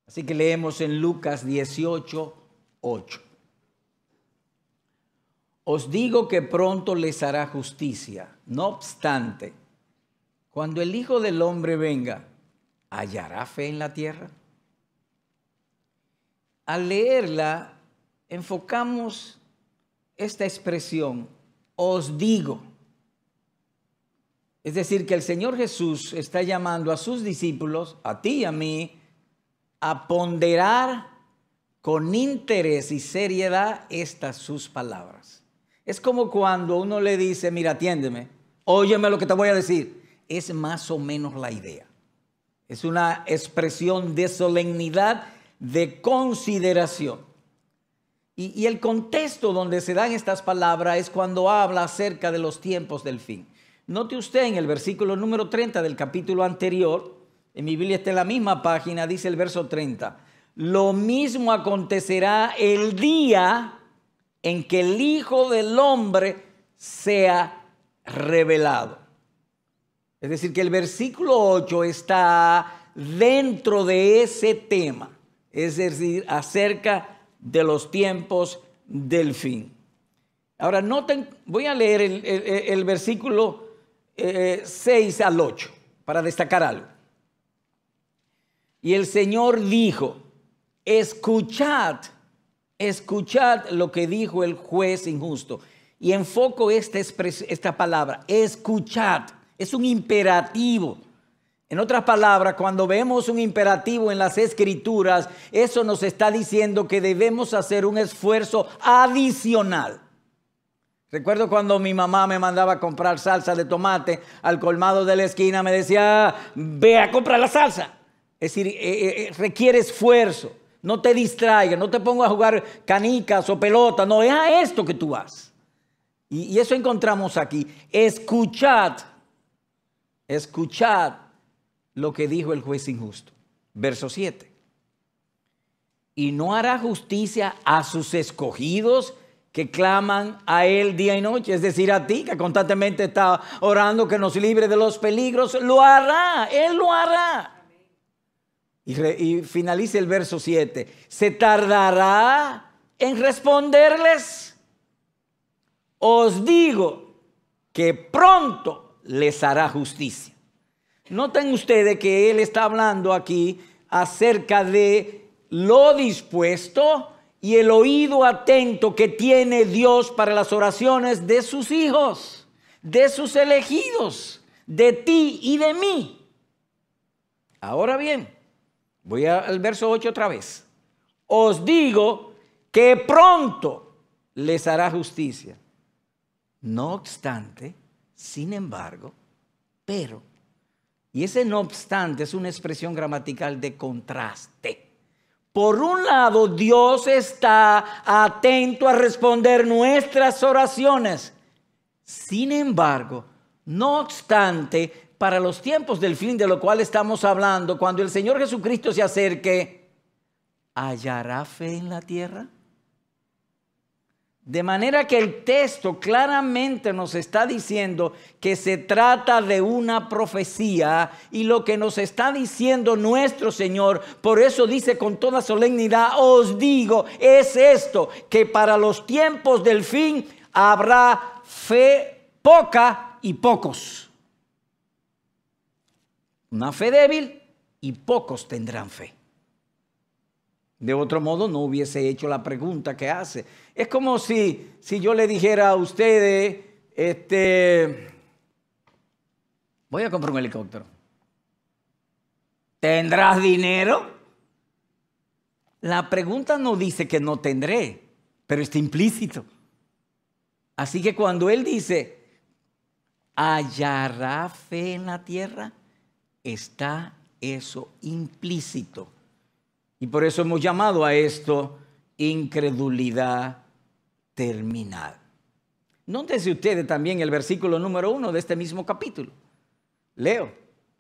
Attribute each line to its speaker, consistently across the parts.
Speaker 1: Así que leemos en Lucas 18:8. Os digo que pronto les hará justicia. No obstante, cuando el Hijo del Hombre venga, ¿hallará fe en la tierra? Al leerla, enfocamos esta expresión, os digo. Es decir, que el Señor Jesús está llamando a sus discípulos, a ti y a mí, a ponderar con interés y seriedad estas sus palabras. Es como cuando uno le dice, mira, atiéndeme, óyeme lo que te voy a decir. Es más o menos la idea. Es una expresión de solemnidad, de consideración. Y el contexto donde se dan estas palabras es cuando habla acerca de los tiempos del fin. Note usted en el versículo número 30 del capítulo anterior, en mi Biblia está en la misma página, dice el verso 30. Lo mismo acontecerá el día en que el Hijo del Hombre sea revelado. Es decir, que el versículo 8 está dentro de ese tema, es decir, acerca de los tiempos del fin. Ahora noten, voy a leer el versículo 6 al 8 para destacar algo. Y el Señor dijo, escuchad lo que dijo el juez injusto. Y enfoco esta palabra, escuchad, es un imperativo. En otras palabras, cuando vemos un imperativo en las Escrituras, eso nos está diciendo que debemos hacer un esfuerzo adicional. Recuerdo cuando mi mamá me mandaba a comprar salsa de tomate al colmado de la esquina, me decía, ve a comprar la salsa. Es decir, requiere esfuerzo, no te distraigas, no te pongas a jugar canicas o pelota, no, es a esto que tú vas. Y eso encontramos aquí, escuchad lo que dijo el juez injusto. Verso 7. Y no hará justicia a sus escogidos que claman a él día y noche, es decir, a ti que constantemente está orando que nos libre de los peligros, lo hará, él lo hará. Y finaliza el verso 7. ¿Se tardará en responderles? Os digo que pronto les hará justicia. Noten ustedes que él está hablando aquí acerca de lo dispuesto y el oído atento que tiene Dios para las oraciones de sus hijos, de sus elegidos, de ti y de mí. Ahora bien, voy al verso 8 otra vez. Os digo que pronto les hará justicia. No obstante, sin embargo, pero. Y ese no obstante es una expresión gramatical de contraste. Por un lado, Dios está atento a responder nuestras oraciones. Sin embargo, no obstante, para los tiempos del fin de lo cual estamos hablando, cuando el Señor Jesucristo se acerque, ¿hallará fe en la tierra? De manera que el texto claramente nos está diciendo que se trata de una profecía y lo que nos está diciendo nuestro Señor, por eso dice con toda solemnidad, os digo, es esto, que para los tiempos del fin habrá fe poca y pocos. Una fe débil y pocos tendrán fe. De otro modo no hubiese hecho la pregunta que hace. Es como si yo le dijera a ustedes, voy a comprar un helicóptero. ¿Tendrás dinero? La pregunta no dice que no tendré, pero está implícito. Así que cuando él dice, ¿hallará fe en la tierra? Está eso implícito. Y por eso hemos llamado a esto incredulidad terminal. Nótense ustedes también el versículo número 1 de este mismo capítulo. Leo.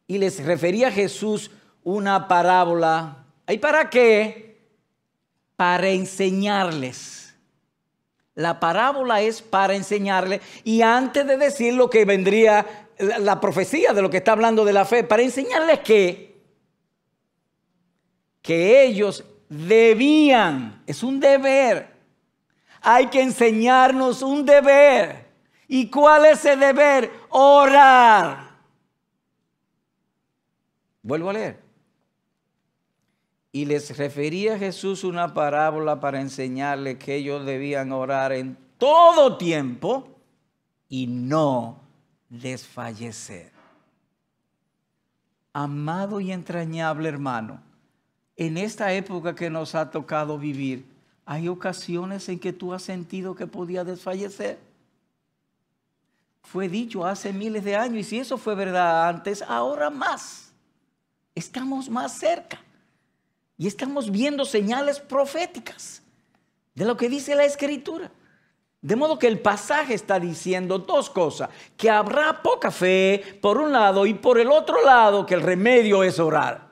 Speaker 1: Y les refería a Jesús una parábola. ¿Y para qué? Para enseñarles. La parábola es para enseñarles. Y antes de decir lo que vendría, la profecía de lo que está hablando de la fe, para enseñarles que que ellos debían, es un deber, hay que enseñarnos un deber. ¿Y cuál es el deber? Orar. Vuelvo a leer. Y les refería a Jesús una parábola para enseñarles que ellos debían orar en todo tiempo y no desfallecer. Amado y entrañable hermano, en esta época que nos ha tocado vivir, hay ocasiones en que tú has sentido que podías desfallecer. Fue dicho hace miles de años, y si eso fue verdad antes, ahora más. Estamos más cerca y estamos viendo señales proféticas de lo que dice la Escritura. De modo que el pasaje está diciendo dos cosas: que habrá poca fe por un lado, y por el otro lado que el remedio es orar.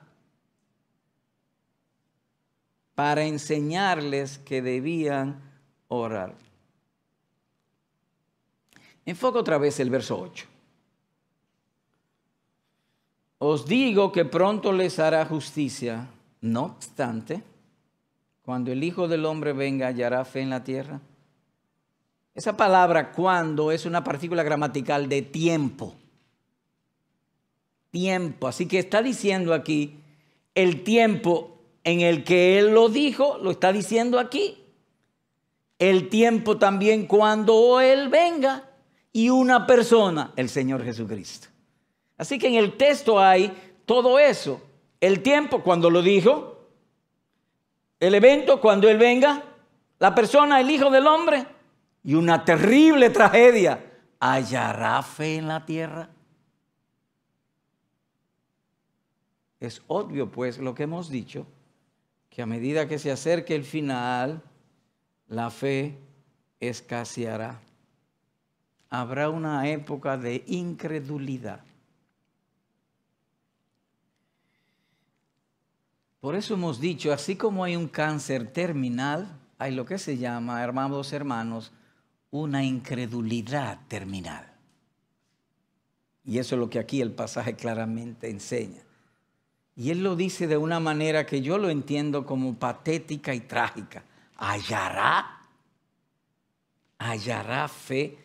Speaker 1: Para enseñarles que debían orar. Enfoca otra vez el verso 8. Os digo que pronto les hará justicia. No obstante, cuando el Hijo del Hombre venga, ¿hallará fe en la tierra? Esa palabra cuando es una partícula gramatical de tiempo. Tiempo. Así que está diciendo aquí el tiempo en el que Él lo dijo, lo está diciendo aquí. El tiempo también cuando Él venga y una persona, el Señor Jesucristo. Así que en el texto hay todo eso. El tiempo cuando lo dijo, el evento cuando Él venga, la persona, el Hijo del Hombre, y una terrible tragedia. ¿Hallará fe en la tierra? Es obvio, pues, lo que hemos dicho, que a medida que se acerque el final, la fe escaseará. Habrá una época de incredulidad. Por eso hemos dicho, así como hay un cáncer terminal, hay lo que se llama, hermanos, una incredulidad terminal. Y eso es lo que aquí el pasaje claramente enseña. Y él lo dice de una manera que yo lo entiendo como patética y trágica. ¿Hallará fe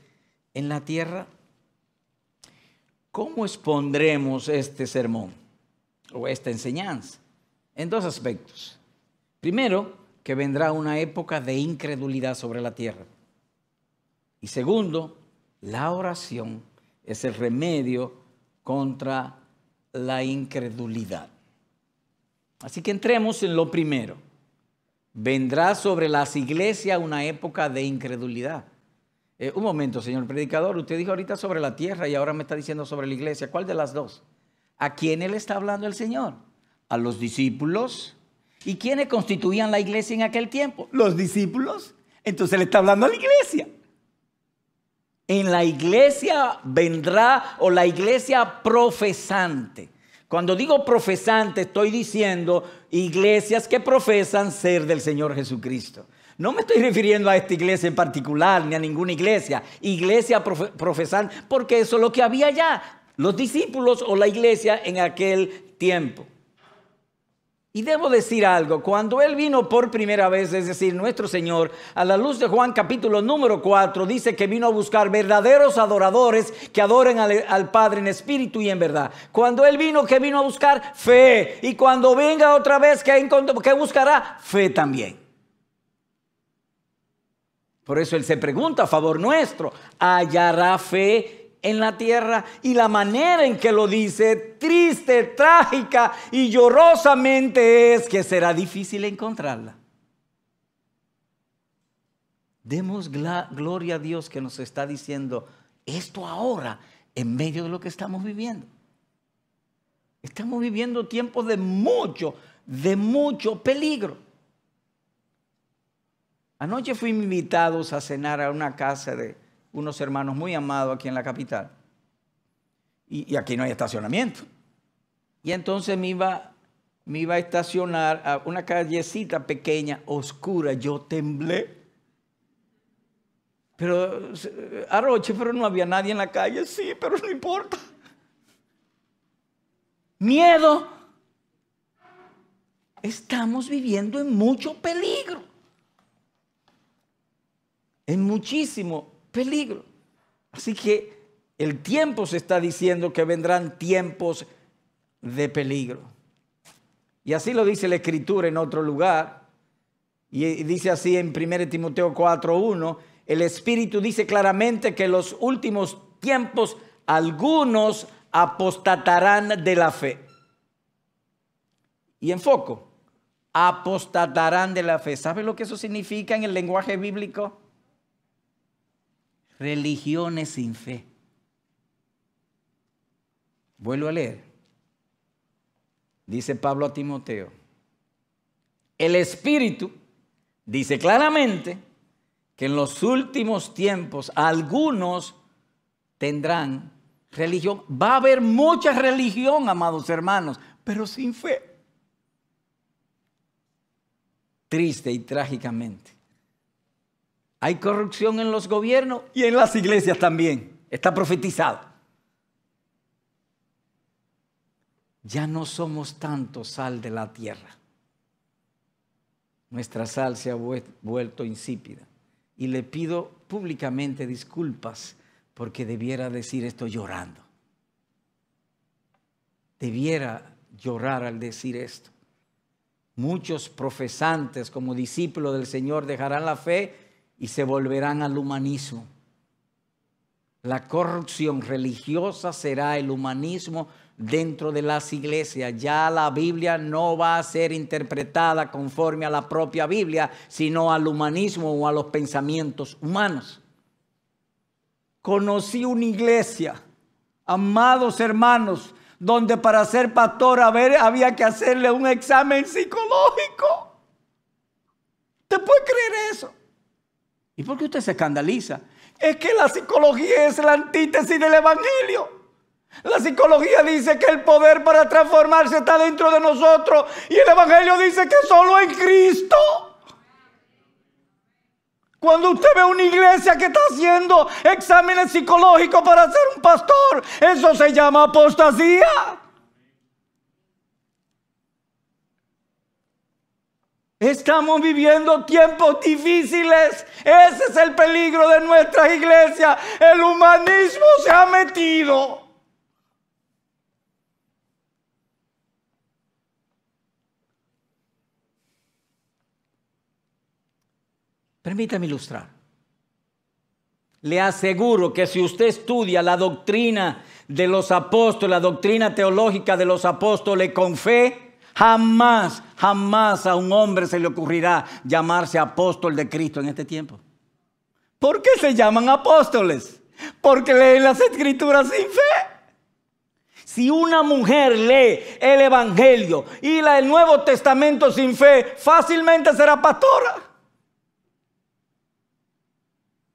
Speaker 1: en la tierra? ¿Cómo expondremos este sermón o esta enseñanza? En dos aspectos. Primero, que vendrá una época de incredulidad sobre la tierra. Y segundo, la oración es el remedio contra la incredulidad. Así que entremos en lo primero. Vendrá sobre las iglesias una época de incredulidad. Un momento, señor predicador, usted dijo ahorita sobre la tierra y ahora me está diciendo sobre la iglesia. ¿Cuál de las dos? ¿A quién le está hablando el Señor? ¿A los discípulos? ¿Y quiénes constituían la iglesia en aquel tiempo? Los discípulos. Entonces le está hablando a la iglesia. En la iglesia vendrá, o la iglesia profesante. Cuando digo profesante, estoy diciendo iglesias que profesan ser del Señor Jesucristo. No me estoy refiriendo a esta iglesia en particular, ni a ninguna iglesia. Iglesia profesante, porque eso es lo que había ya. Los discípulos o la iglesia en aquel tiempo. Y debo decir algo, cuando Él vino por primera vez, es decir, nuestro Señor, a la luz de Juan capítulo número 4, dice que vino a buscar verdaderos adoradores que adoren al Padre en espíritu y en verdad. Cuando Él vino, ¿qué vino a buscar? Fe. Y cuando venga otra vez, ¿qué buscará? Fe también. Por eso Él se pregunta a favor nuestro, ¿hallará fe en la tierra? Y la manera en que lo dice, triste, trágica y llorosamente, es que será difícil encontrarla. Demos gloria a Dios que nos está diciendo esto ahora en medio de lo que estamos viviendo. Estamos viviendo tiempos de mucho peligro. Anoche fuimos invitados a cenar a una casa de unos hermanos muy amados aquí en la capital. Y aquí no hay estacionamiento. Y entonces me iba a estacionar a una callecita pequeña, oscura. Yo temblé. Pero, Aroche, pero no había nadie en la calle. Sí, pero no importa. Miedo. estamos viviendo en mucho peligro. En muchísimo peligro. Así que el tiempo se está diciendo que vendrán tiempos de peligro. Y así lo dice la Escritura en otro lugar. Y dice así en 1 Timoteo 4:1, el Espíritu dice claramente que en los últimos tiempos algunos apostatarán de la fe. Y enfoco, apostatarán de la fe. ¿Sabe lo que eso significa en el lenguaje bíblico? Religiones sin fe. Vuelvo a leer. Dice Pablo a Timoteo, el Espíritu dice claramente que en los últimos tiempos algunos tendrán religión. Va a haber mucha religión, amados hermanos, pero sin fe. Triste y trágicamente. Hay corrupción en los gobiernos y en las iglesias también. Está profetizado. Ya no somos tanto sal de la tierra. Nuestra sal se ha vuelto insípida. Y le pido públicamente disculpas porque debiera decir esto llorando. Debiera llorar al decir esto. Muchos profesantes como discípulos del Señor dejarán la fe y se volverán al humanismo. La corrupción religiosa será el humanismo dentro de las iglesias. Ya la Biblia no va a ser interpretada conforme a la propia Biblia, sino al humanismo o a los pensamientos humanos. Conocí una iglesia, amados hermanos, donde para ser pastor había que hacerle un examen psicológico. ¿Usted puede creer eso? ¿Y por qué usted se escandaliza? Es que la psicología es la antítesis del evangelio. La psicología dice que el poder para transformarse está dentro de nosotros y el evangelio dice que solo en Cristo. Cuando usted ve una iglesia que está haciendo exámenes psicológicos para ser un pastor, eso se llama apostasía. Estamos viviendo tiempos difíciles. Ese es el peligro de nuestras iglesias. El humanismo se ha metido. Permítame ilustrar. Le aseguro que si usted estudia la doctrina de los apóstoles, la doctrina teológica de los apóstoles con fe, jamás a un hombre se le ocurrirá llamarse apóstol de Cristo en este tiempo. ¿Por qué se llaman apóstoles? Porque leen las escrituras sin fe. Si una mujer lee el evangelio y el Nuevo Testamento sin fe, fácilmente será pastora.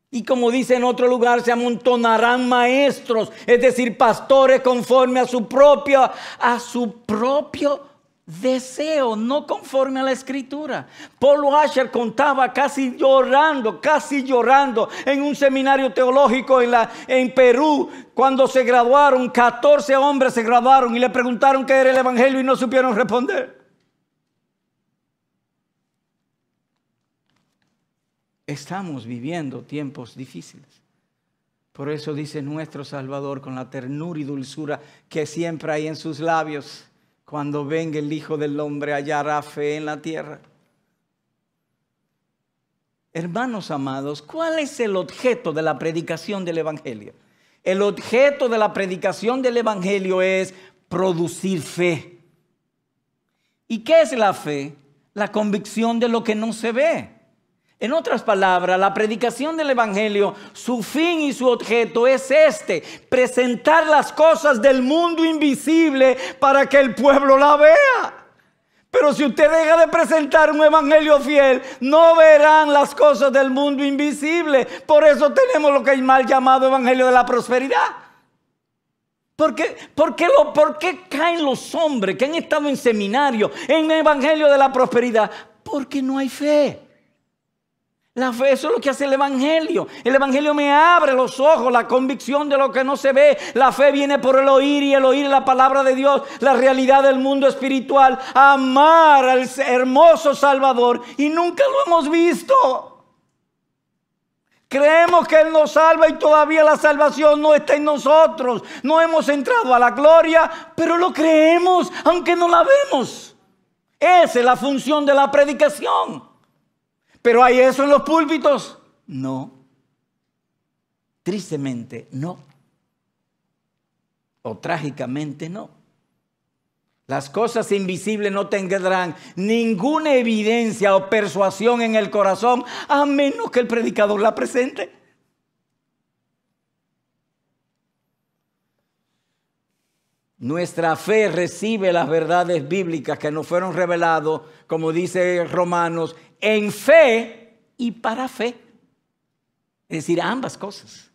Speaker 1: Y como dice en otro lugar, se amontonarán maestros, es decir, pastores conforme a su propio deseo, no conforme a la Escritura. Paul Washer contaba casi llorando en un seminario teológico en Perú, cuando se graduaron, 14 hombres se graduaron y le preguntaron qué era el evangelio y no supieron responder. Estamos viviendo tiempos difíciles. Por eso dice nuestro Salvador con la ternura y dulzura que siempre hay en sus labios: cuando venga el Hijo del Hombre, hallará fe en la tierra. Hermanos amados, ¿cuál es el objeto de la predicación del Evangelio? El objeto de la predicación del Evangelio es producir fe. ¿Y qué es la fe? La convicción de lo que no se ve. En otras palabras, la predicación del evangelio, su fin y su objeto es presentar las cosas del mundo invisible para que el pueblo la vea. Pero si usted deja de presentar un evangelio fiel, no verán las cosas del mundo invisible. Por eso tenemos lo que es mal llamado evangelio de la prosperidad. ¿Por qué caen los hombres que han estado en seminario en el evangelio de la prosperidad? Porque no hay fe. La fe, eso es lo que hace el Evangelio. El Evangelio me abre los ojos, la convicción de lo que no se ve. La fe viene por el oír y el oír la palabra de Dios, la realidad del mundo espiritual. Amar al hermoso Salvador y nunca lo hemos visto. Creemos que Él nos salva y todavía la salvación no está en nosotros. No hemos entrado a la gloria, pero lo creemos aunque no la vemos. Esa es la función de la predicación. ¿Pero hay eso en los púlpitos? No. Tristemente, no. O trágicamente, no. Las cosas invisibles no tendrán ninguna evidencia o persuasión en el corazón, a menos que el predicador la presente. Nuestra fe recibe las verdades bíblicas que nos fueron reveladas, como dice Romanos, en fe y para fe. Es decir, ambas cosas.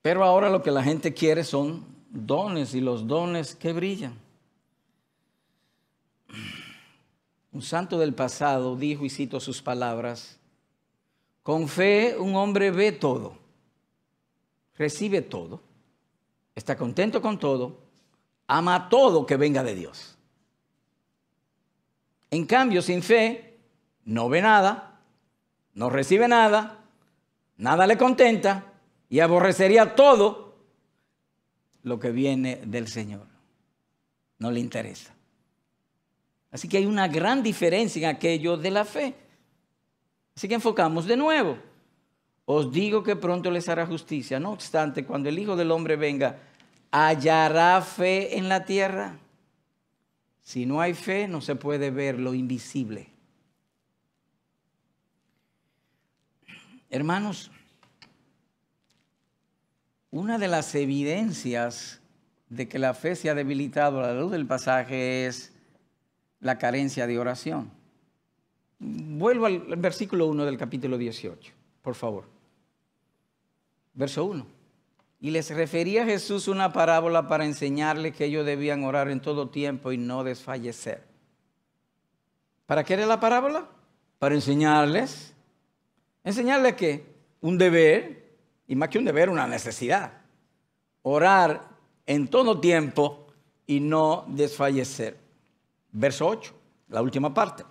Speaker 1: Pero ahora lo que la gente quiere son dones, y los dones que brillan. Un santo del pasado dijo, y cito sus palabras: con fe un hombre ve todo, recibe todo, está contento con todo, ama todo que venga de Dios. En cambio, sin fe, no ve nada, no recibe nada, nada le contenta y aborrecería todo lo que viene del Señor. No le interesa. Así que hay una gran diferencia en aquello de la fe. Así que enfocamos de nuevo. Os digo que pronto les hará justicia. No obstante, cuando el Hijo del Hombre venga, ¿hallará fe en la tierra? Si no hay fe, no se puede ver lo invisible. Hermanos, una de las evidencias de que la fe se ha debilitado a la luz del pasaje es la carencia de oración. Vuelvo al versículo 1 del capítulo 18, por favor. Verso 1. Y les refería a Jesús una parábola para enseñarles que ellos debían orar en todo tiempo y no desfallecer. ¿Para qué era la parábola? Para enseñarles. ¿Enseñarles qué? Un deber, y más que un deber, una necesidad. Orar en todo tiempo y no desfallecer. Verso 8, la última parte.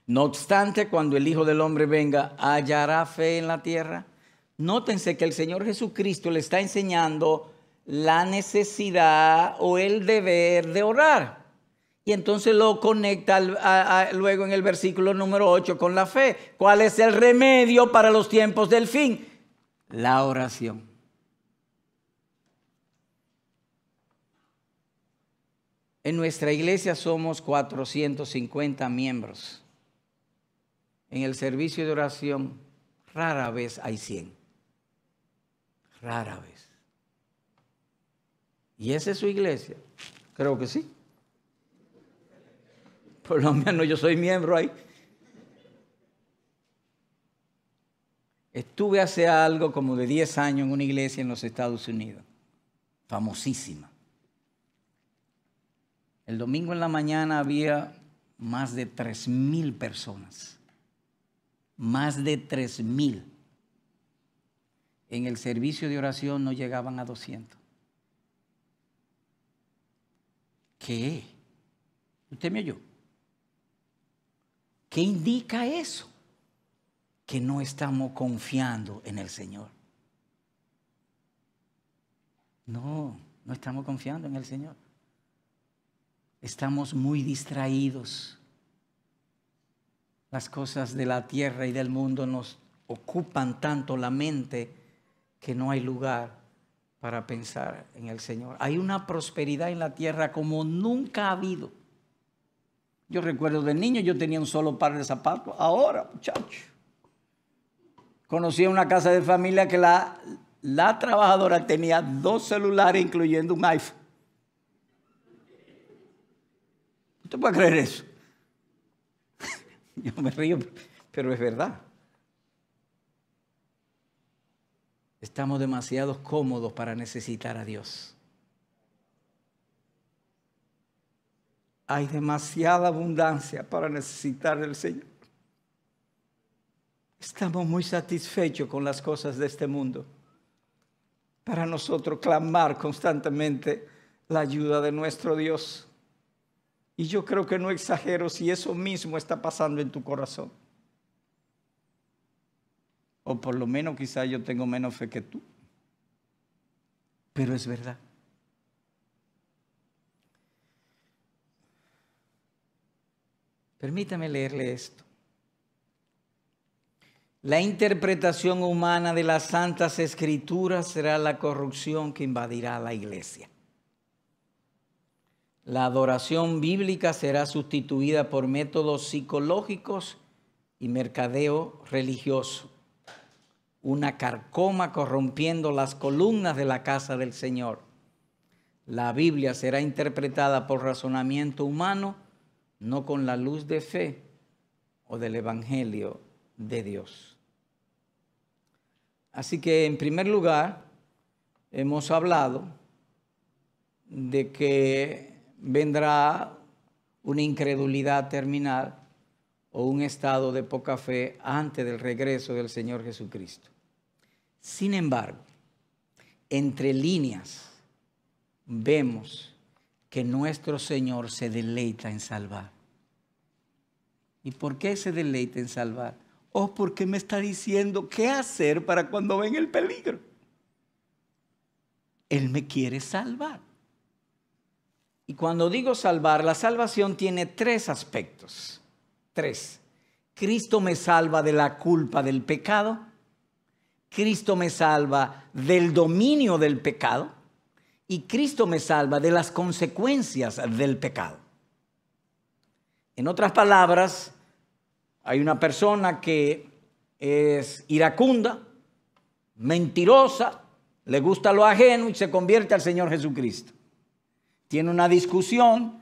Speaker 1: No obstante, cuando el Hijo del Hombre venga, ¿hallará fe en la tierra? Nótense que el Señor Jesucristo le está enseñando la necesidad o el deber de orar. Y entonces lo conecta luego en el versículo número 8 con la fe. ¿Cuál es el remedio para los tiempos del fin? La oración. En nuestra iglesia somos 450 miembros. En el servicio de oración rara vez hay 100. Rara vez. ¿Y esa es su iglesia? Creo que sí. Por lo menos yo soy miembro ahí. Estuve hace algo como de 10 años en una iglesia en los Estados Unidos. Famosísima. El domingo en la mañana había más de 3,000 personas. Más de 3,000. En el servicio de oración no llegaban a 200. ¿Qué? ¿Usted me oyó? ¿Qué indica eso? Que no estamos confiando en el Señor. No estamos confiando en el Señor. Estamos muy distraídos. Las cosas de la tierra y del mundo nos ocupan tanto la mente que no hay lugar para pensar en el Señor. Hay una prosperidad en la tierra como nunca ha habido. Yo recuerdo de niño yo tenía un solo par de zapatos. Ahora, muchacho, conocí una casa de familia que la trabajadora tenía 2 celulares incluyendo un iPhone. ¿Usted puede creer eso? Yo me río, pero es verdad. Estamos demasiado cómodos para necesitar a Dios. hay demasiada abundancia para necesitar del Señor. Estamos muy satisfechos con las cosas de este mundo para nosotros clamar constantemente la ayuda de nuestro Dios. Y yo creo que no exagero si eso mismo está pasando en tu corazón. O por lo menos quizá yo tengo menos fe que tú. Pero es verdad. Permítame leerle esto. La interpretación humana de las Santas Escrituras será la corrupción que invadirá la iglesia. La adoración bíblica será sustituida por métodos psicológicos y mercadeo religioso. Una carcoma corrompiendo las columnas de la casa del Señor. La Biblia será interpretada por razonamiento humano, no con la luz de fe o del Evangelio de Dios. Así que, en primer lugar, hemos hablado de que vendrá una incredulidad terminal o un estado de poca fe antes del regreso del Señor Jesucristo. Sin embargo, entre líneas, vemos que nuestro Señor se deleita en salvar. ¿Y por qué se deleita en salvar? Porque me está diciendo qué hacer para cuando venga el peligro. Él me quiere salvar. Y cuando digo salvar, la salvación tiene tres aspectos. Tres. Cristo me salva de la culpa del pecado. Cristo me salva del dominio del pecado. Y Cristo me salva de las consecuencias del pecado. En otras palabras, hay una persona que es iracunda, mentirosa, le gusta lo ajeno y se convierte al Señor Jesucristo. Tiene una discusión,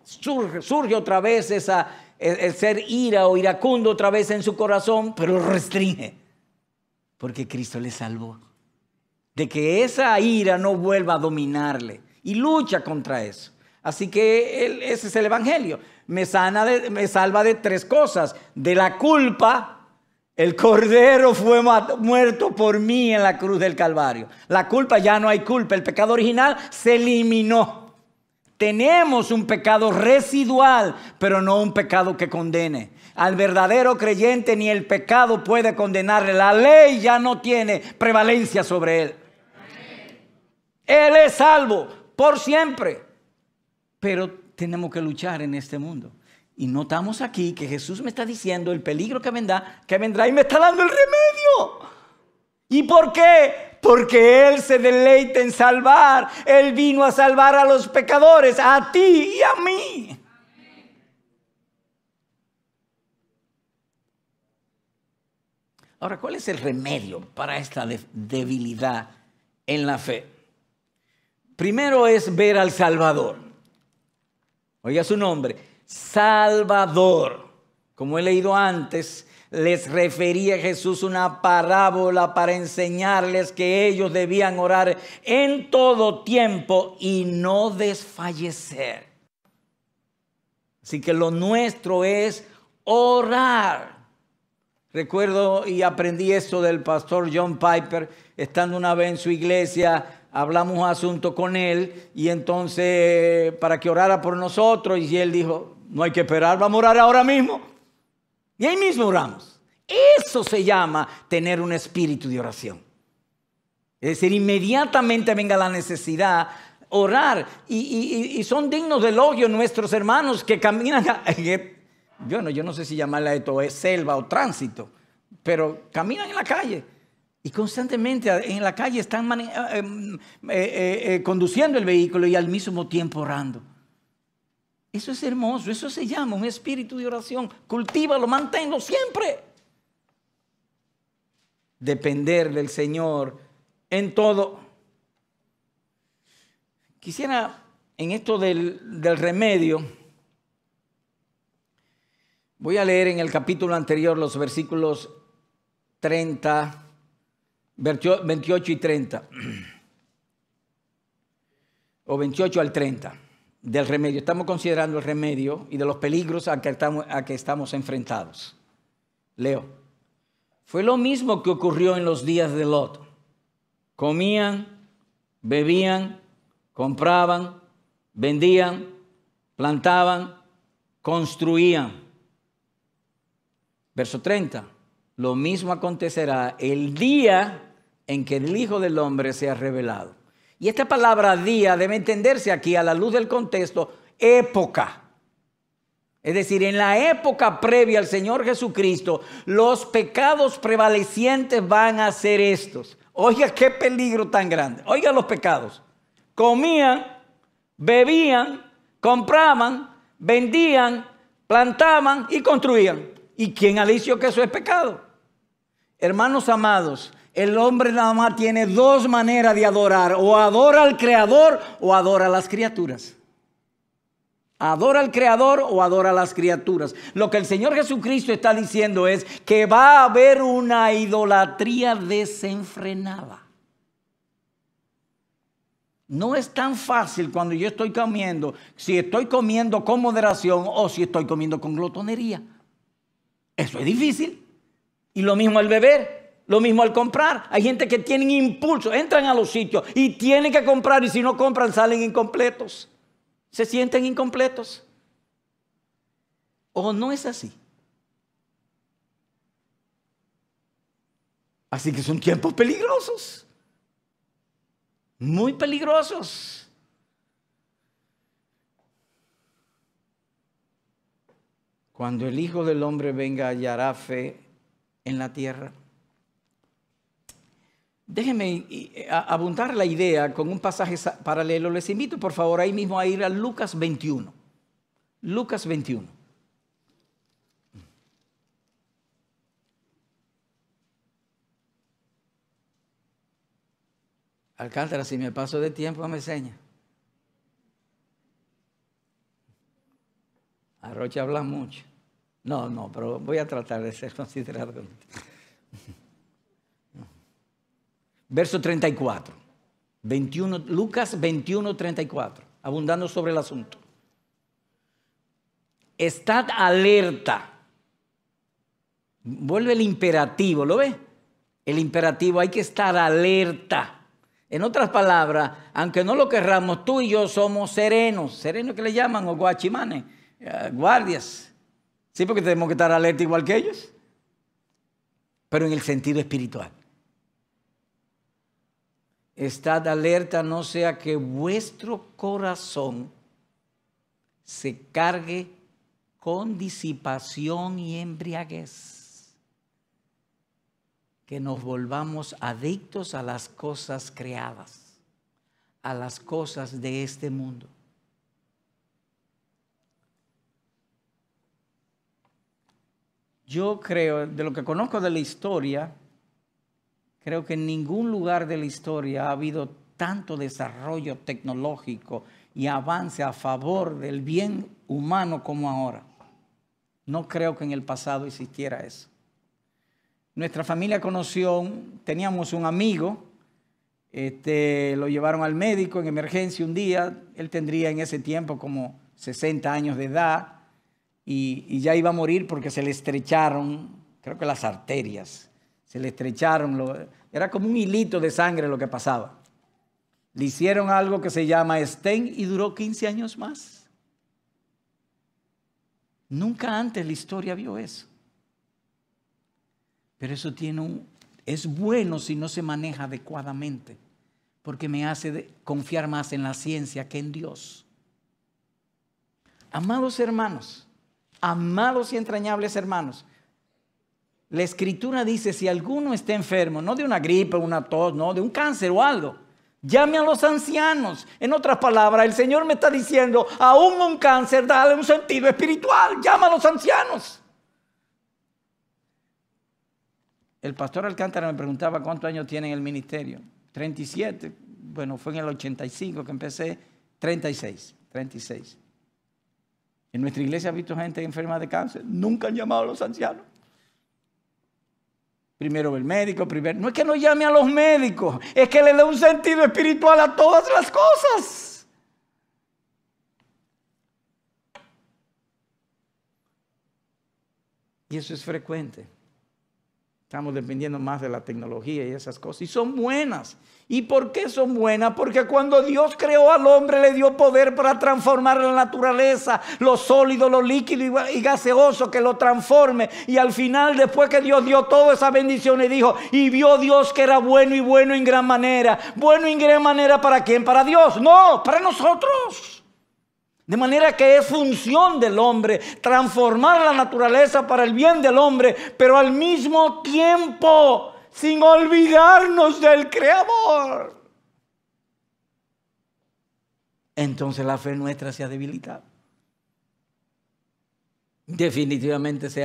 Speaker 1: surge otra vez el ser ira o iracundo otra vez en su corazón, pero lo restringe, porque Cristo le salvó. De que esa ira no vuelva a dominarle y lucha contra eso. Así que ese es el Evangelio. Me salva de tres cosas. De la culpa, el Cordero fue muerto por mí en la cruz del Calvario. La culpa, ya no hay culpa. El pecado original se eliminó. Tenemos un pecado residual, pero no un pecado que condene. Al verdadero creyente ni el pecado puede condenarle. La ley ya no tiene prevalencia sobre él. Él es salvo por siempre. Pero tenemos que luchar en este mundo. Y notamos aquí que Jesús me está diciendo el peligro que vendrá y me está dando el remedio. ¿Y por qué? Porque Él se deleita en salvar. Él vino a salvar a los pecadores, a ti y a mí. Ahora, ¿cuál es el remedio para esta debilidad en la fe? Primero es ver al Salvador. Oiga su nombre, Salvador. Como he leído antes, les refería Jesús una parábola para enseñarles que ellos debían orar en todo tiempo y no desfallecer. Así que lo nuestro es orar. Recuerdo y aprendí esto del pastor John Piper, estando una vez en su iglesia. Hablamos un asunto con él y entonces para que orara por nosotros y él dijo, no hay que esperar, vamos a orar ahora mismo. Y ahí mismo oramos. Eso se llama tener un espíritu de oración. Es decir, inmediatamente venga la necesidad, orar. Y son dignos de elogio nuestros hermanos que caminan. Yo no sé si llamarle a esto es selva o tránsito, pero caminan en la calle. Y constantemente en la calle están conduciendo el vehículo y al mismo tiempo orando. Eso es hermoso, eso se llama un espíritu de oración. Cultívalo, manténlo siempre. Depender del Señor en todo. Quisiera en esto del remedio, voy a leer en el capítulo anterior los versículos 30, 28 y 30. O 28 al 30. del remedio. Estamos considerando el remedio y de los peligros a que estamos enfrentados. Leo. Fue lo mismo que ocurrió en los días de Lot. Comían, bebían, compraban, vendían, plantaban, construían. Verso 30. Lo mismo acontecerá el día en que el Hijo del Hombre sea revelado. Y esta palabra día debe entenderse aquí a la luz del contexto, época. Es decir, en la época previa al Señor Jesucristo, los pecados prevalecientes van a ser estos. Oiga, qué peligro tan grande. Oiga los pecados. Comían, bebían, compraban, vendían, plantaban y construían. ¿Y quién ha dicho que eso es pecado? Hermanos amados, el hombre nada más tiene dos maneras de adorar. O adora al Creador o adora a las criaturas. Adora al Creador o adora a las criaturas. Lo que el Señor Jesucristo está diciendo es que va a haber una idolatría desenfrenada. No es tan fácil cuando yo estoy comiendo, si estoy comiendo con moderación o si estoy comiendo con glotonería. Eso es difícil. Y lo mismo al beber, lo mismo al comprar. Hay gente que tienen impulso, entran a los sitios y tienen que comprar y si no compran salen incompletos. Se sienten incompletos. ¿O no es así? Así que son tiempos peligrosos. Muy peligrosos. Cuando el Hijo del Hombre venga, hallará fe en la tierra. Déjenme abundar la idea con un pasaje paralelo. Les invito por favor ahí mismo a ir a Lucas 21. Lucas 21. Alcántara, si me paso de tiempo me enseña. Arrocha habla mucho. No, pero voy a tratar de ser considerado. Verso 34. 21, Lucas 21, 34. Abundando sobre el asunto. Estad alerta. Vuelve el imperativo, ¿lo ve? El imperativo, hay que estar alerta. En otras palabras, aunque no lo querramos, tú y yo somos serenos. Serenos que le llaman, o guachimanes, guardias. Sí, porque tenemos que estar alerta igual que ellos. Pero en el sentido espiritual. Estad alerta, no sea que vuestro corazón se cargue con disipación y embriaguez. Que nos volvamos adictos a las cosas creadas, a las cosas de este mundo. Yo creo, de lo que conozco de la historia, creo que en ningún lugar de la historia ha habido tanto desarrollo tecnológico y avance a favor del bien humano como ahora. No creo que en el pasado existiera eso. Nuestra familia teníamos un amigo, lo llevaron al médico en emergencia un día. Él tendría en ese tiempo como 60 años de edad y ya iba a morir porque se le estrecharon, creo que las arterias. Se le estrecharon, era como un hilito de sangre lo que pasaba. Le hicieron algo que se llama stent y duró 15 años más. Nunca antes la historia vio eso. Pero eso es bueno si no se maneja adecuadamente, porque me hace confiar más en la ciencia que en Dios. Amados hermanos, amados y entrañables hermanos, la Escritura dice, si alguno está enfermo, no de una gripe, una tos, no, de un cáncer o algo, llame a los ancianos. En otras palabras, el Señor me está diciendo, aún un cáncer, dale un sentido espiritual, llama a los ancianos. El pastor Alcántara me preguntaba cuántos años tiene en el ministerio. 37, bueno, fue en el 85 que empecé, 36. En nuestra iglesia ha visto gente enferma de cáncer, nunca han llamado a los ancianos. Primero el médico, no es que no llame a los médicos, es que le dé un sentido espiritual a todas las cosas. Y eso es frecuente. Estamos dependiendo más de la tecnología y esas cosas. Y son buenas. ¿Y por qué son buenas? Porque cuando Dios creó al hombre, le dio poder para transformar la naturaleza, lo sólido, lo líquido y gaseoso, que lo transforme. Y al final, después que Dios dio toda esa bendición, le dijo, y vio Dios que era bueno y bueno en gran manera. ¿Bueno en gran manera para quién? ¿Para Dios? No, para nosotros. De manera que es función del hombre transformar la naturaleza para el bien del hombre, pero al mismo tiempo sin olvidarnos del Creador. Entonces la fe nuestra se ha debilitado. Definitivamente se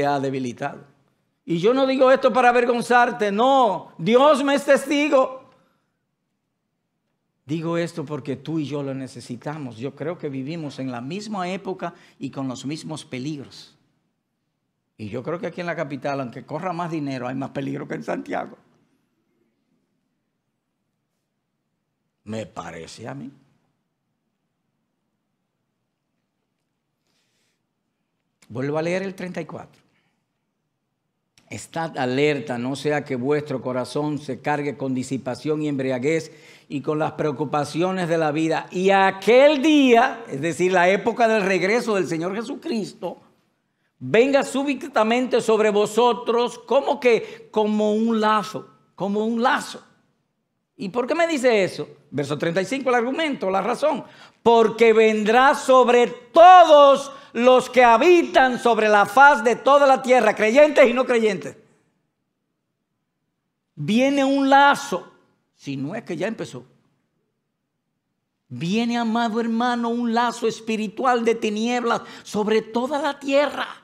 Speaker 1: ha debilitado. Y yo no digo esto para avergonzarte, no. Dios me es testigo. Digo esto porque tú y yo lo necesitamos. Yo creo que vivimos en la misma época y con los mismos peligros. Y yo creo que aquí en la capital, aunque corra más dinero, hay más peligro que en Santiago. Me parece a mí. Vuelvo a leer el 34. Estad alerta, no sea que vuestro corazón se cargue con disipación y embriaguez y con las preocupaciones de la vida. Y aquel día, es decir, la época del regreso del Señor Jesucristo, venga súbitamente sobre vosotros como un lazo, como un lazo. ¿Y por qué me dice eso? Verso 35, el argumento, la razón. Porque vendrá sobre todos los que habitan sobre la faz de toda la tierra, creyentes y no creyentes. Viene un lazo, si no es que ya empezó. Viene, amado hermano, un lazo espiritual de tinieblas sobre toda la tierra.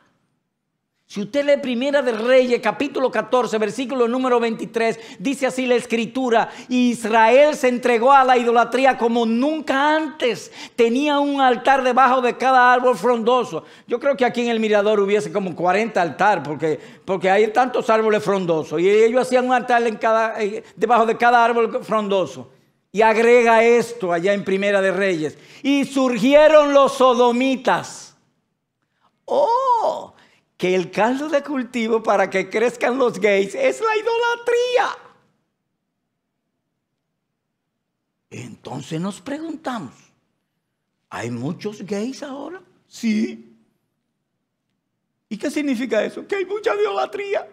Speaker 1: Si usted lee Primera de Reyes, capítulo 14, versículo número 23, dice así la Escritura: Israel se entregó a la idolatría como nunca antes. Tenía un altar debajo de cada árbol frondoso. Yo creo que aquí en el Mirador hubiese como 40 altares, porque hay tantos árboles frondosos. Y ellos hacían un altar debajo de cada árbol frondoso. Y agrega esto allá en Primera de Reyes: y surgieron los sodomitas. ¡Oh! Que el caldo de cultivo para que crezcan los gays es la idolatría. Entonces nos preguntamos, ¿hay muchos gays ahora? Sí. ¿Y qué significa eso? Que hay mucha idolatría.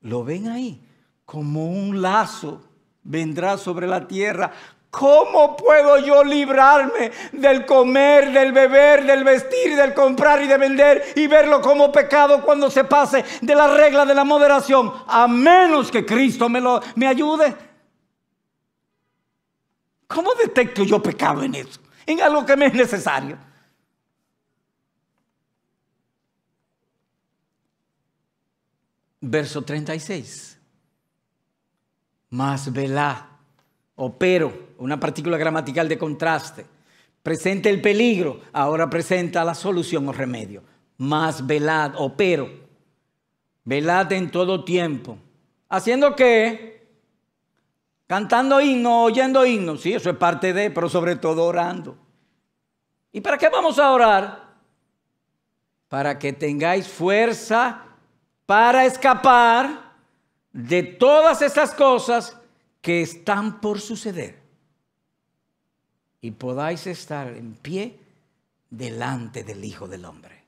Speaker 1: ¿Lo ven ahí? Como un lazo vendrá sobre la tierra. ¿Cómo puedo yo librarme del comer, del beber, del vestir, del comprar y de vender y verlo como pecado cuando se pase de la regla de la moderación? A menos que Cristo me ayude. ¿Cómo detecto yo pecado en eso? En algo que me es necesario. Verso 36. Mas velad. O pero, una partícula gramatical de contraste. Presenta el peligro, ahora presenta la solución o remedio. Mas velad, o pero. Velad en todo tiempo. ¿Haciendo qué? Cantando himnos, oyendo himnos. Sí, eso es parte de, pero sobre todo orando. ¿Y para qué vamos a orar? Para que tengáis fuerza para escapar de todas estas cosas que están por suceder y podáis estar en pie delante del Hijo del Hombre.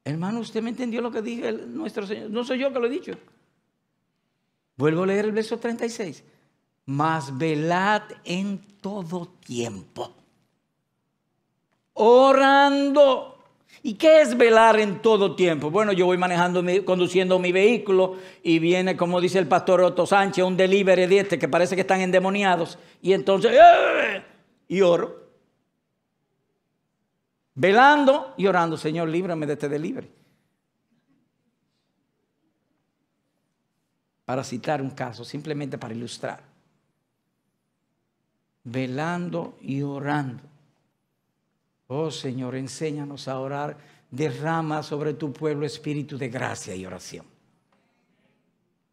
Speaker 1: Hermano, ¿usted me entendió lo que dije nuestro Señor? No soy yo que lo he dicho. Vuelvo a leer el verso 36. Mas velad en todo tiempo, orando. ¿Y qué es velar en todo tiempo? Bueno, yo voy conduciendo mi vehículo y viene, como dice el pastor Otto Sánchez, un delivery de que parece que están endemoniados. Y entonces, y oro. Velando y orando: Señor, líbrame de este delivery. Para citar un caso, simplemente para ilustrar. Velando y orando. Oh Señor, enséñanos a orar. Derrama sobre tu pueblo espíritu de gracia y oración.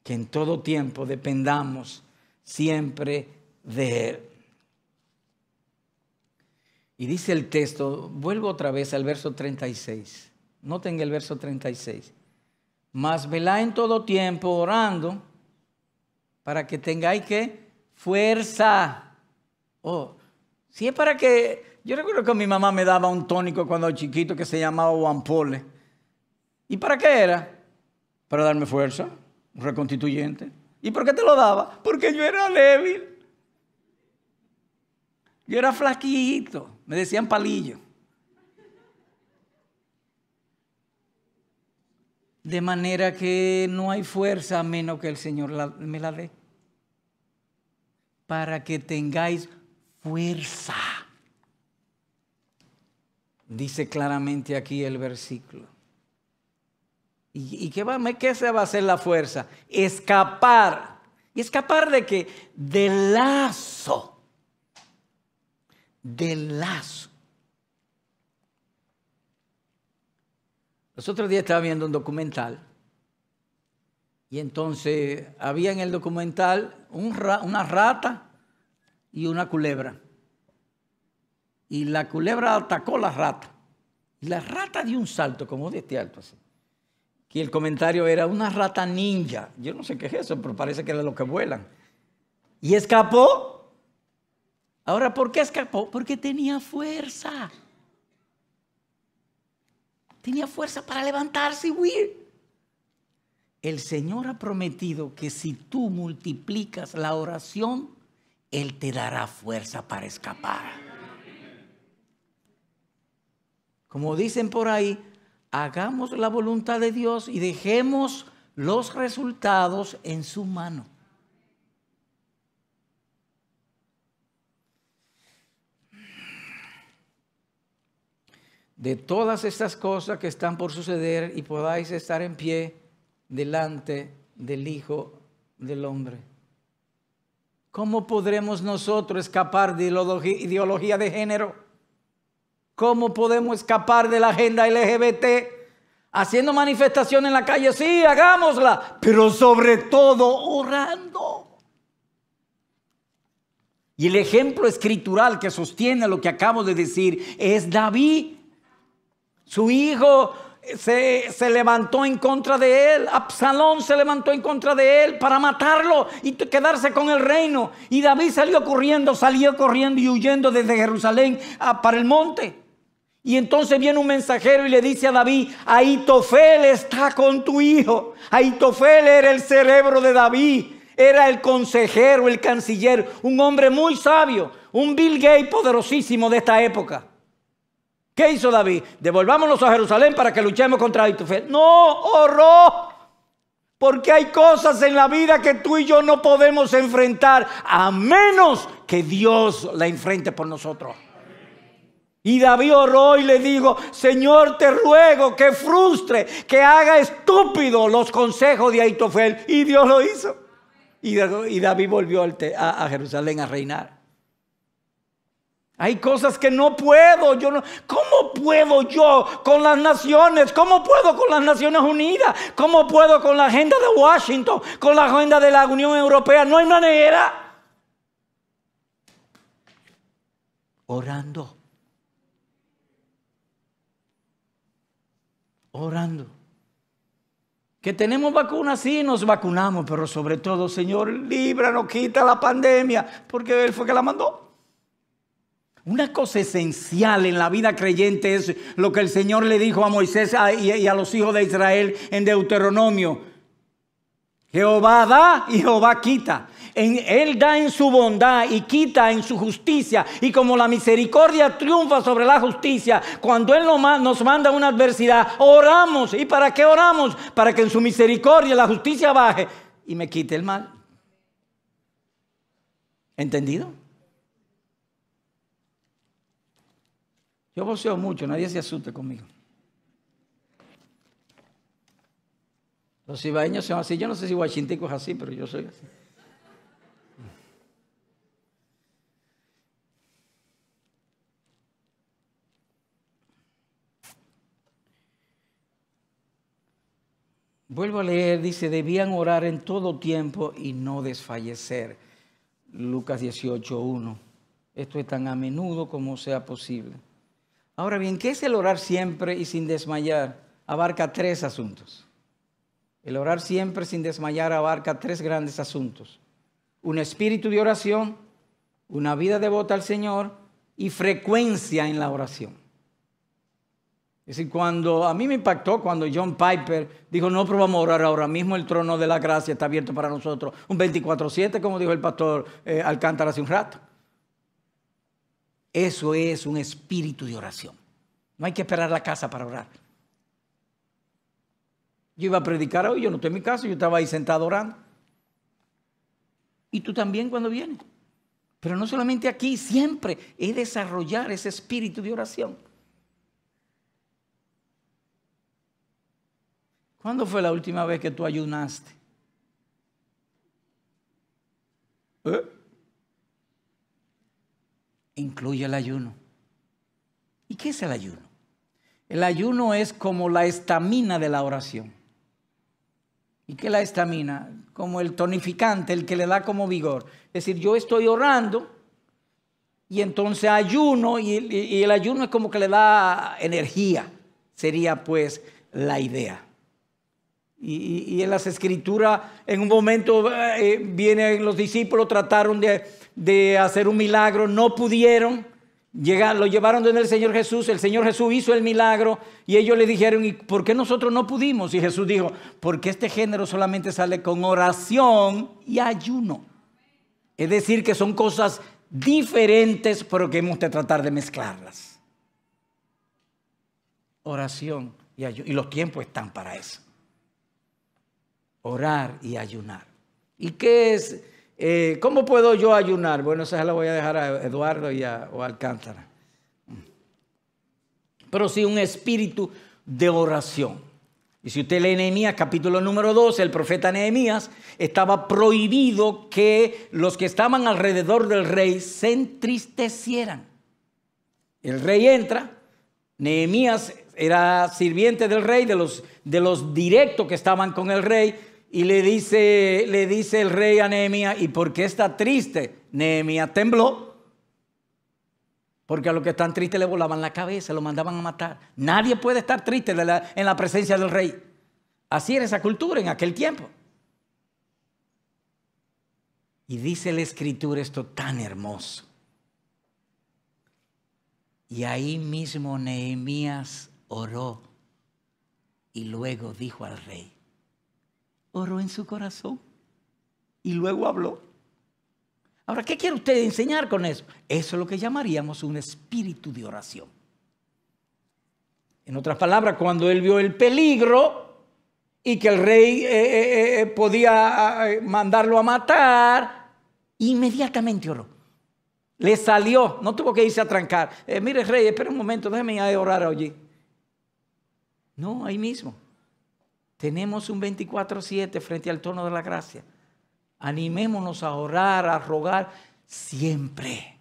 Speaker 1: Que en todo tiempo dependamos siempre de Él. Y dice el texto, vuelvo otra vez al verso 36. Noten el verso 36. Mas velad en todo tiempo orando para que tengáis que fuerza. Oh, si es para que... Yo recuerdo que mi mamá me daba un tónico cuando era chiquito que se llamaba Wampole. ¿Y para qué era? Para darme fuerza, un reconstituyente. ¿Y por qué te lo daba? Porque yo era débil. Yo era flaquito, me decían palillo. De manera que no hay fuerza a menos que el Señor me la dé. Para que tengáis fuerza. Dice claramente aquí el versículo. ¿Y qué se va a hacer la fuerza? Escapar. ¿Y escapar de qué? Del lazo. Del lazo. Los otros días estaba viendo un documental y entonces había en el documental una rata y una culebra. Y la culebra atacó a la rata. Y la rata dio un salto como de este alto así. Y el comentario era una rata ninja. Yo no sé qué es eso, pero parece que es de los que vuelan. Y escapó. Ahora, ¿por qué escapó? Porque tenía fuerza. Tenía fuerza para levantarse y huir. El Señor ha prometido que si tú multiplicas la oración, Él te dará fuerza para escapar. Como dicen por ahí, hagamos la voluntad de Dios y dejemos los resultados en su mano. De todas estas cosas que están por suceder y podáis estar en pie delante del Hijo del Hombre. ¿Cómo podremos nosotros escapar de ideología de género? ¿Cómo podemos escapar de la agenda LGBT? Haciendo manifestación en la calle, sí, hagámosla, pero sobre todo orando. Y el ejemplo escritural que sostiene lo que acabo de decir es David. Su hijo se levantó en contra de él. Absalón se levantó en contra de él para matarlo y quedarse con el reino. Y David salió corriendo y huyendo desde Jerusalén para el monte. Y entonces viene un mensajero y le dice a David, Ahitofel está con tu hijo. Ahitofel era el cerebro de David, era el consejero, el canciller, un hombre muy sabio, un Bill Gates poderosísimo de esta época. ¿Qué hizo David? Devolvámonos a Jerusalén para que luchemos contra Ahitofel. No, oró. Porque hay cosas en la vida que tú y yo no podemos enfrentar a menos que Dios la enfrente por nosotros. Y David oró y le dijo, Señor, te ruego que frustre, que haga estúpido los consejos de Ahitofel. Y Dios lo hizo. Y David volvió a Jerusalén a reinar. Hay cosas que no puedo. ¿Cómo puedo yo con las naciones? ¿Cómo puedo con las Naciones Unidas? ¿Cómo puedo con la agenda de Washington? ¿Con la agenda de la Unión Europea? No hay manera. Orando. Orando. Que tenemos vacunas, sí, nos vacunamos, pero sobre todo, Señor, líbranos, quita la pandemia, porque Él fue que la mandó. Una cosa esencial en la vida creyente es lo que el Señor le dijo a Moisés y a los hijos de Israel en Deuteronomio. Jehová da y Jehová quita. Él da en su bondad y quita en su justicia. Y como la misericordia triunfa sobre la justicia, cuando Él nos manda una adversidad, oramos. ¿Y para qué oramos? Para que en su misericordia la justicia baje y me quite el mal. ¿Entendido? Yo voceo mucho, nadie se asuste conmigo. Los ibaeños son así. Yo no sé si Huachintico es así, pero yo soy así. Vuelvo a leer, dice, debían orar en todo tiempo y no desfallecer. Lucas 18:1. Esto es tan a menudo como sea posible. Ahora bien, ¿qué es el orar siempre y sin desmayar? Abarca 3 asuntos. El orar siempre sin desmayar abarca 3 grandes asuntos. Un espíritu de oración, una vida devota al Señor y frecuencia en la oración. Es decir, a mí me impactó cuando John Piper dijo, no, pero vamos a orar ahora mismo, el trono de la gracia está abierto para nosotros. Un 24/7, como dijo el pastor Alcántara hace un rato. Eso es un espíritu de oración. No hay que esperar la casa para orar. Yo iba a predicar hoy, yo no estoy en mi casa, yo estaba ahí sentado orando. Y tú también cuando vienes. Pero no solamente aquí, siempre es desarrollar ese espíritu de oración. ¿Cuándo fue la última vez que tú ayunaste? Incluye el ayuno. ¿Y qué es el ayuno? El ayuno es como la estamina de la oración. ¿Y qué es la estamina? Como el tonificante, el que le da como vigor. Es decir, yo estoy orando y entonces ayuno y el ayuno es como que le da energía. Sería pues la idea. Y en las escrituras, en un momento vienen los discípulos, trataron de hacer un milagro, no pudieron. Lo llevaron donde el Señor Jesús hizo el milagro y ellos le dijeron, ¿y por qué nosotros no pudimos? Y Jesús dijo, porque este género solamente sale con oración y ayuno. Es decir, que son cosas diferentes, pero que hemos de tratar de mezclarlas. Oración y ayuno, y los tiempos están para eso. Orar y ayunar. ¿Y qué es? ¿Cómo puedo yo ayunar? Bueno, esa se la voy a dejar a Eduardo o a Alcántara. Pero sí un espíritu de oración. Y si usted lee Nehemías capítulo número 12, el profeta Nehemías estaba prohibido que los que estaban alrededor del rey se entristecieran. El rey entra, Nehemías era sirviente del rey, de los directos que estaban con el rey, y le dice el rey a Nehemías, ¿y por qué está triste? Nehemías tembló, porque a los que están tristes le volaban la cabeza, lo mandaban a matar. Nadie puede estar triste en la presencia del rey. Así era esa cultura en aquel tiempo. Y dice la escritura esto tan hermoso. Y ahí mismo Nehemías oró y luego dijo al rey. Oró en su corazón y luego habló. Ahora, ¿qué quiere usted enseñar con eso? Eso es lo que llamaríamos un espíritu de oración. En otras palabras, cuando él vio el peligro y que el rey podía mandarlo a matar, inmediatamente oró. Le salió, no tuvo que irse a trancar. Mire, rey, espera un momento, déjeme ir a orar allí. No, ahí mismo. Tenemos un 24/7 frente al trono de la gracia. Animémonos a orar, a rogar siempre.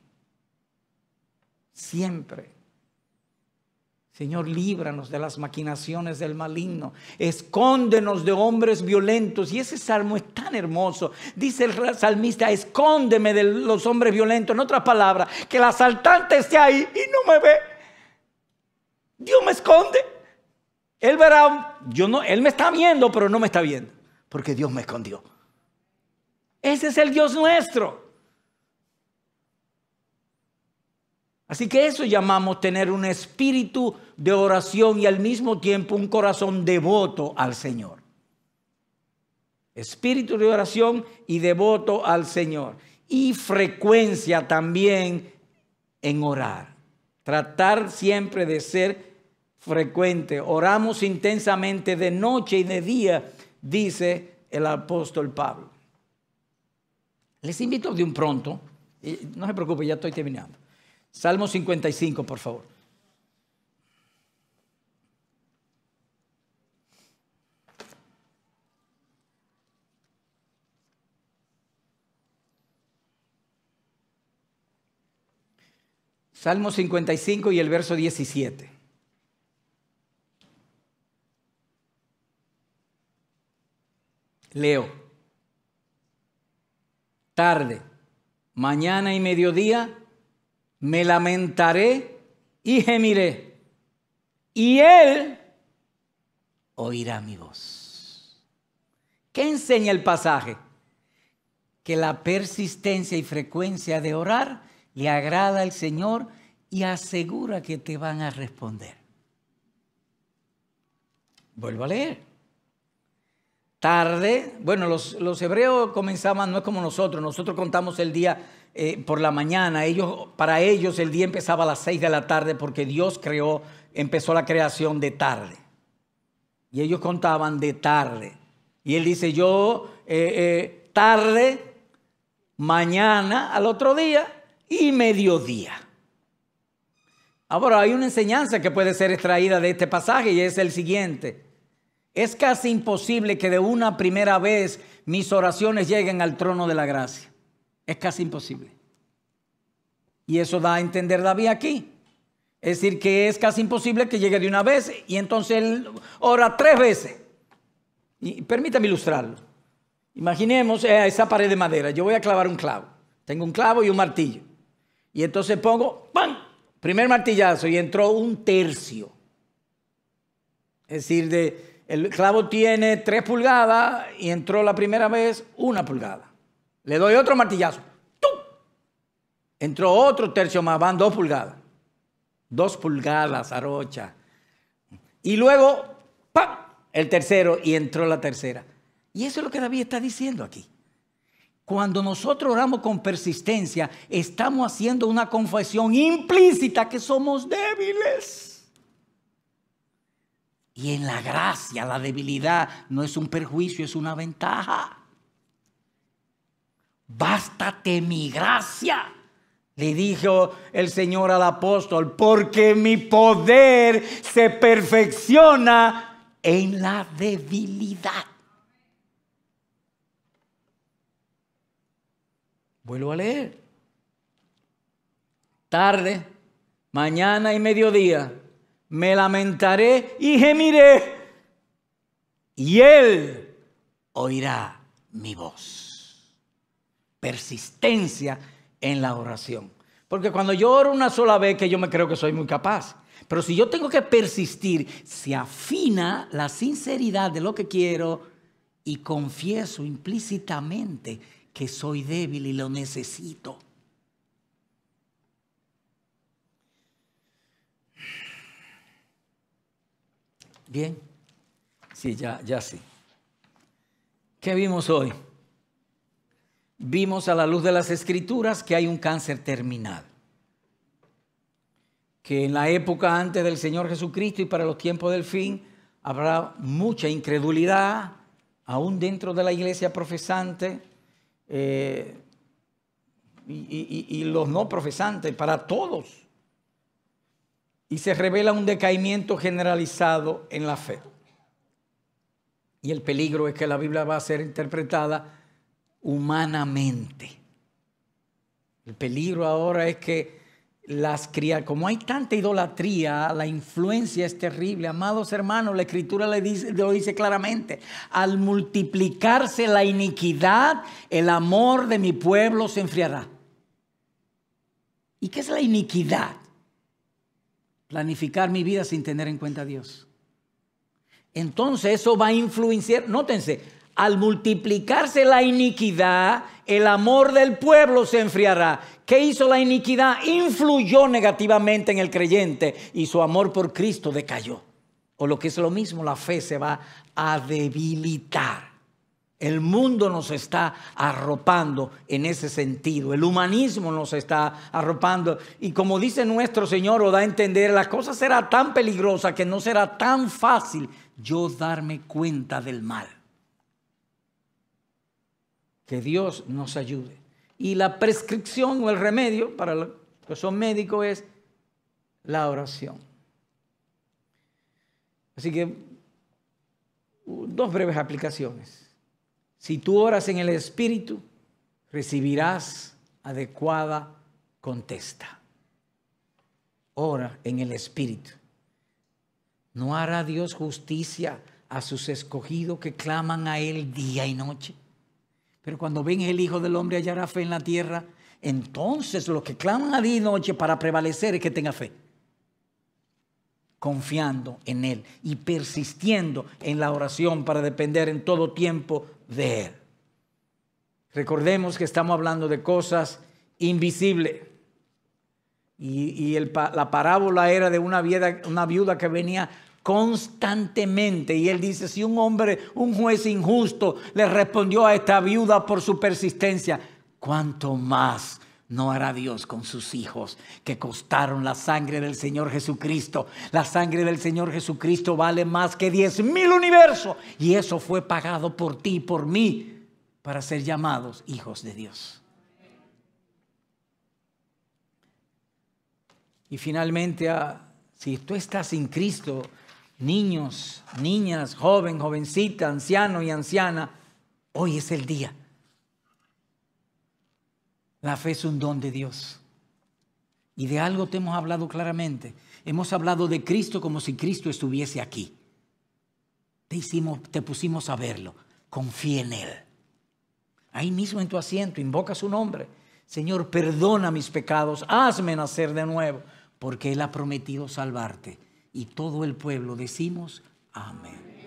Speaker 1: Siempre. Señor, líbranos de las maquinaciones del maligno. Escóndenos de hombres violentos. Y ese salmo es tan hermoso. Dice el salmista, escóndeme de los hombres violentos. En otras palabras, que el asaltante esté ahí y no me ve. Dios me esconde. Él verá, él me está viendo, pero no me está viendo. Porque Dios me escondió. Ese es el Dios nuestro. Así que eso llamamos tener un espíritu de oración y al mismo tiempo un corazón devoto al Señor. Espíritu de oración y devoto al Señor. Y frecuencia también en orar. Tratar siempre de ser frecuente. Oramos intensamente de noche y de día, dice el apóstol Pablo. Les invito de un pronto, no se preocupe, ya estoy terminando. Salmo 55, por favor. Salmo 55 y el verso 17. Leo. Tarde, mañana y mediodía me lamentaré y gemiré, y Él oirá mi voz. ¿Qué enseña el pasaje? Que la persistencia y frecuencia de orar le agrada al Señor y asegura que te van a responder. Vuelvo a leer. Tarde, bueno, los hebreos comenzaban, no es como nosotros contamos el día por la mañana. Para ellos el día empezaba a las 6 de la tarde porque Dios empezó la creación de tarde. Y ellos contaban de tarde. Y Él dice, tarde, mañana, al otro día y mediodía. Ahora hay una enseñanza que puede ser extraída de este pasaje y es el siguiente. Es casi imposible que de una primera vez mis oraciones lleguen al trono de la gracia. Es casi imposible. Y eso da a entender David aquí. Es decir, que es casi imposible que llegue de una vez y entonces él ora 3 veces. Y permítame ilustrarlo. Imaginemos esa pared de madera. Yo voy a clavar un clavo. Tengo un clavo y un martillo. Y entonces pongo, ¡pam! Primer martillazo y entró 1/3. Es decir, el clavo tiene 3 pulgadas y entró la primera vez 1 pulgada. Le doy otro martillazo. ¡Tum! Entró otro tercio más, van 2 pulgadas. 2 pulgadas, arocha. Y luego, ¡pam! El tercero y entró la tercera. Y eso es lo que David está diciendo aquí. Cuando nosotros oramos con persistencia, estamos haciendo una confesión implícita que somos débiles. Y en la gracia, la debilidad no es un perjuicio, es una ventaja. Bástate mi gracia, le dijo el Señor al apóstol, porque mi poder se perfecciona en la debilidad. Vuelvo a leer. Tarde, mañana y mediodía. Me lamentaré y gemiré, y Él oirá mi voz. Persistencia en la oración. Porque cuando yo oro una sola vez, que yo me creo que soy muy capaz. Pero si yo tengo que persistir, se afina la sinceridad de lo que quiero y confieso implícitamente que soy débil y lo necesito. Bien, sí, ya sí. ¿Qué vimos hoy? Vimos a la luz de las Escrituras que hay un cáncer terminal. Que en la época antes del Señor Jesucristo y para los tiempos del fin habrá mucha incredulidad, aún dentro de la iglesia profesante y los no profesantes, para todos. Y se revela un decaimiento generalizado en la fe. Y el peligro es que la Biblia va a ser interpretada humanamente. El peligro ahora es que como hay tanta idolatría, la influencia es terrible. Amados hermanos, la Escritura lo dice claramente. Al multiplicarse la iniquidad, el amor de mi pueblo se enfriará. ¿Y qué es la iniquidad? Planificar mi vida sin tener en cuenta a Dios. Entonces eso va a influenciar, nótense, al multiplicarse la iniquidad, el amor del pueblo se enfriará. ¿Qué hizo la iniquidad? Influyó negativamente en el creyente y su amor por Cristo decayó. O lo que es lo mismo, la fe se va a debilitar. El mundo nos está arropando en ese sentido. El humanismo nos está arropando. Y como dice nuestro Señor, o da a entender, la cosa será tan peligrosa que no será tan fácil yo darme cuenta del mal. Que Dios nos ayude. Y la prescripción o el remedio para los que son médicos es la oración. Así que 2 breves aplicaciones. Si tú oras en el Espíritu, recibirás adecuada contesta. Ora en el Espíritu. ¿No hará Dios justicia a sus escogidos que claman a Él día y noche? Pero cuando ven el Hijo del Hombre hallará fe en la tierra. Entonces los que claman a día y noche para prevalecer es que tenga fe, confiando en Él y persistiendo en la oración para depender en todo tiempo de Él. Recordemos que estamos hablando de cosas invisibles. Y la parábola era de una viuda que venía constantemente. Y él dice, si un juez injusto le respondió a esta viuda por su persistencia, ¿cuánto más no hará Dios con sus hijos que costaron la sangre del Señor Jesucristo? La sangre del Señor Jesucristo vale más que 10,000 universos. Y eso fue pagado por ti y por mí para ser llamados hijos de Dios. Y finalmente, si tú estás sin Cristo, niños, niñas, joven, jovencita, anciano y anciana, hoy es el día. La fe es un don de Dios. Y de algo te hemos hablado claramente. Hemos hablado de Cristo como si Cristo estuviese aquí. Te pusimos a verlo. Confía en Él. Ahí mismo en tu asiento, invoca su nombre. Señor, perdona mis pecados, hazme nacer de nuevo, porque Él ha prometido salvarte. Y todo el pueblo decimos amén.